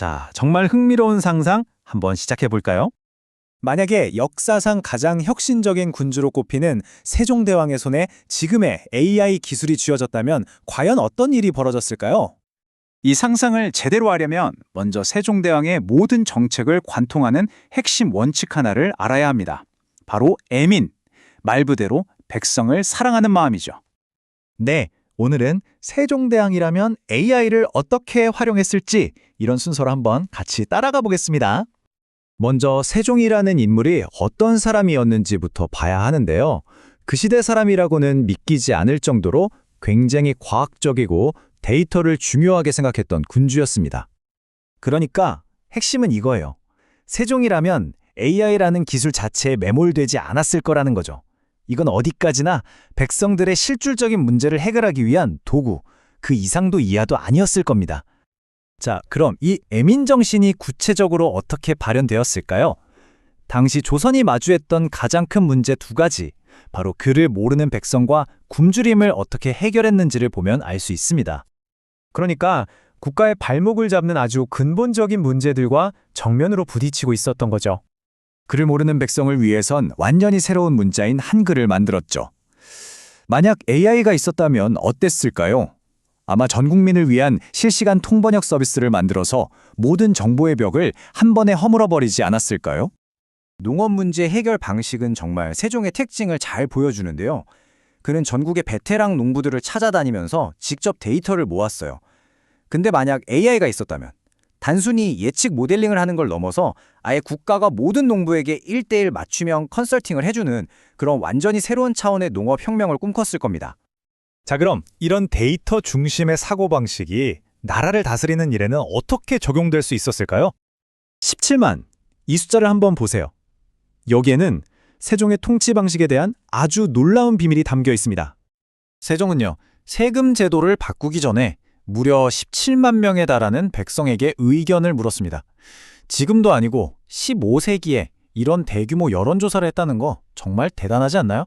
자, 정말 흥미로운 상상 한번 시작해 볼까요? 만약에 역사상 가장 혁신적인 군주로 꼽히는 세종대왕의 손에 지금의 AI 기술이 쥐어졌다면 과연 어떤 일이 벌어졌을까요? 이 상상을 제대로 하려면 먼저 세종대왕의 모든 정책을 관통하는 핵심 원칙 하나를 알아야 합니다. 바로 애민, 말 그대로 백성을 사랑하는 마음이죠. 네, 오늘은 세종대왕이라면 AI를 어떻게 활용했을지 이런 순서로 한번 같이 따라가 보겠습니다. 먼저 세종이라는 인물이 어떤 사람이었는지부터 봐야 하는데요. 그 시대 사람이라고는 믿기지 않을 정도로 굉장히 과학적이고 데이터를 중요하게 생각했던 군주였습니다. 그러니까 핵심은 이거예요. 세종이라면 AI라는 기술 자체에 매몰되지 않았을 거라는 거죠. 이건 어디까지나 백성들의 실질적인 문제를 해결하기 위한 도구, 그 이상도 이하도 아니었을 겁니다. 자, 그럼 이 애민 정신이 구체적으로 어떻게 발현되었을까요? 당시 조선이 마주했던 가장 큰 문제 두 가지, 바로 글을 모르는 백성과 굶주림을 어떻게 해결했는지를 보면 알 수 있습니다. 그러니까 국가의 발목을 잡는 아주 근본적인 문제들과 정면으로 부딪히고 있었던 거죠. 글을 모르는 백성을 위해선 완전히 새로운 문자인 한글을 만들었죠. 만약 AI가 있었다면 어땠을까요? 아마 전 국민을 위한 실시간 통번역 서비스를 만들어서 모든 정보의 벽을 한 번에 허물어버리지 않았을까요? 농업 문제 해결 방식은 정말 세종의 특징을 잘 보여주는데요. 그는 전국의 베테랑 농부들을 찾아다니면서 직접 데이터를 모았어요. 근데 만약 AI가 있었다면 단순히 예측 모델링을 하는 걸 넘어서 아예 국가가 모든 농부에게 1대1 맞춤형 컨설팅을 해주는 그런 완전히 새로운 차원의 농업혁명을 꿈꿨을 겁니다. 자, 그럼 이런 데이터 중심의 사고방식이 나라를 다스리는 일에는 어떻게 적용될 수 있었을까요? 17만, 이 숫자를 한번 보세요. 여기에는 세종의 통치 방식에 대한 아주 놀라운 비밀이 담겨 있습니다. 세종은요, 세금 제도를 바꾸기 전에 무려 17만 명에 달하는 백성에게 의견을 물었습니다. 지금도 아니고 15세기에 이런 대규모 여론조사를 했다는 거 정말 대단하지 않나요?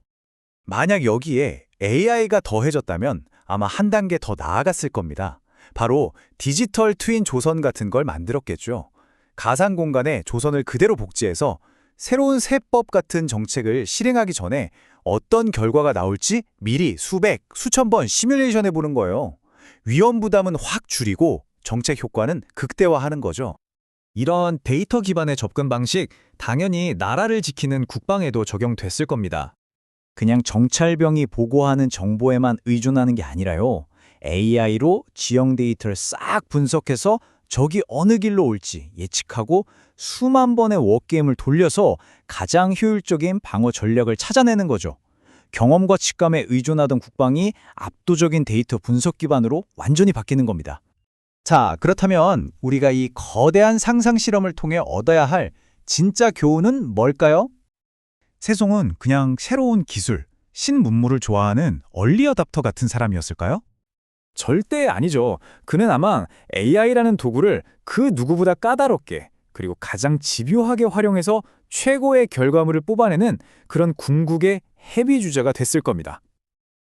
만약 여기에 AI가 더해졌다면 아마 한 단계 더 나아갔을 겁니다. 바로 디지털 트윈 조선 같은 걸 만들었겠죠. 가상 공간에 조선을 그대로 복제해서 새로운 세법 같은 정책을 실행하기 전에 어떤 결과가 나올지 미리 수백, 수천 번 시뮬레이션 해보는 거예요. 위험 부담은 확 줄이고 정책 효과는 극대화하는 거죠. 이런 데이터 기반의 접근 방식, 당연히 나라를 지키는 국방에도 적용됐을 겁니다. 그냥 정찰병이 보고하는 정보에만 의존하는 게 아니라요. AI로 지형 데이터를 싹 분석해서 적이 어느 길로 올지 예측하고 수만 번의 워게임을 돌려서 가장 효율적인 방어 전략을 찾아내는 거죠. 경험과 직감에 의존하던 국방이 압도적인 데이터 분석 기반으로 완전히 바뀌는 겁니다. 자, 그렇다면 우리가 이 거대한 상상 실험을 통해 얻어야 할 진짜 교훈은 뭘까요? 세종은 그냥 새로운 기술, 신문물을 좋아하는 얼리 어답터 같은 사람이었을까요? 절대 아니죠. 그는 아마 AI라는 도구를 그 누구보다 까다롭게 그리고 가장 집요하게 활용해서 최고의 결과물을 뽑아내는 그런 궁극의 헤비주자가 됐을 겁니다.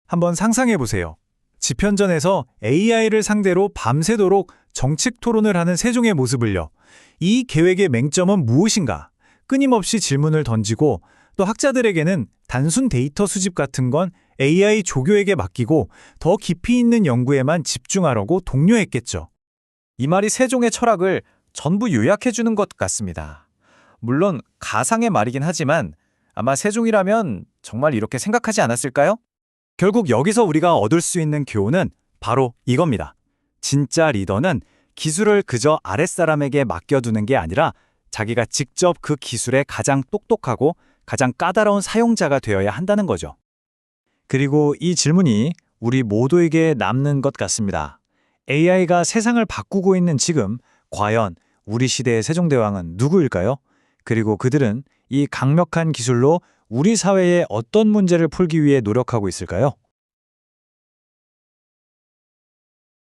한번 상상해 보세요. 집현전에서 AI를 상대로 밤새도록 정책 토론을 하는 세종의 모습을요. 이 계획의 맹점은 무엇인가? 끊임없이 질문을 던지고 또 학자들에게는 단순 데이터 수집 같은 건 AI 조교에게 맡기고 더 깊이 있는 연구에만 집중하라고 독려했겠죠. 이 말이 세종의 철학을 전부 요약해주는 것 같습니다. 물론 가상의 말이긴 하지만 아마 세종이라면 정말 이렇게 생각하지 않았을까요? 결국 여기서 우리가 얻을 수 있는 교훈은 바로 이겁니다. 진짜 리더는 기술을 그저 아랫사람에게 맡겨두는 게 아니라 자기가 직접 그 기술의 가장 똑똑하고 가장 까다로운 사용자가 되어야 한다는 거죠. 그리고 이 질문이 우리 모두에게 남는 것 같습니다. AI가 세상을 바꾸고 있는 지금 과연 우리 시대의 세종대왕은 누구일까요? 그리고 그들은 이 강력한 기술로 우리 사회의 어떤 문제를 풀기 위해 노력하고 있을까요?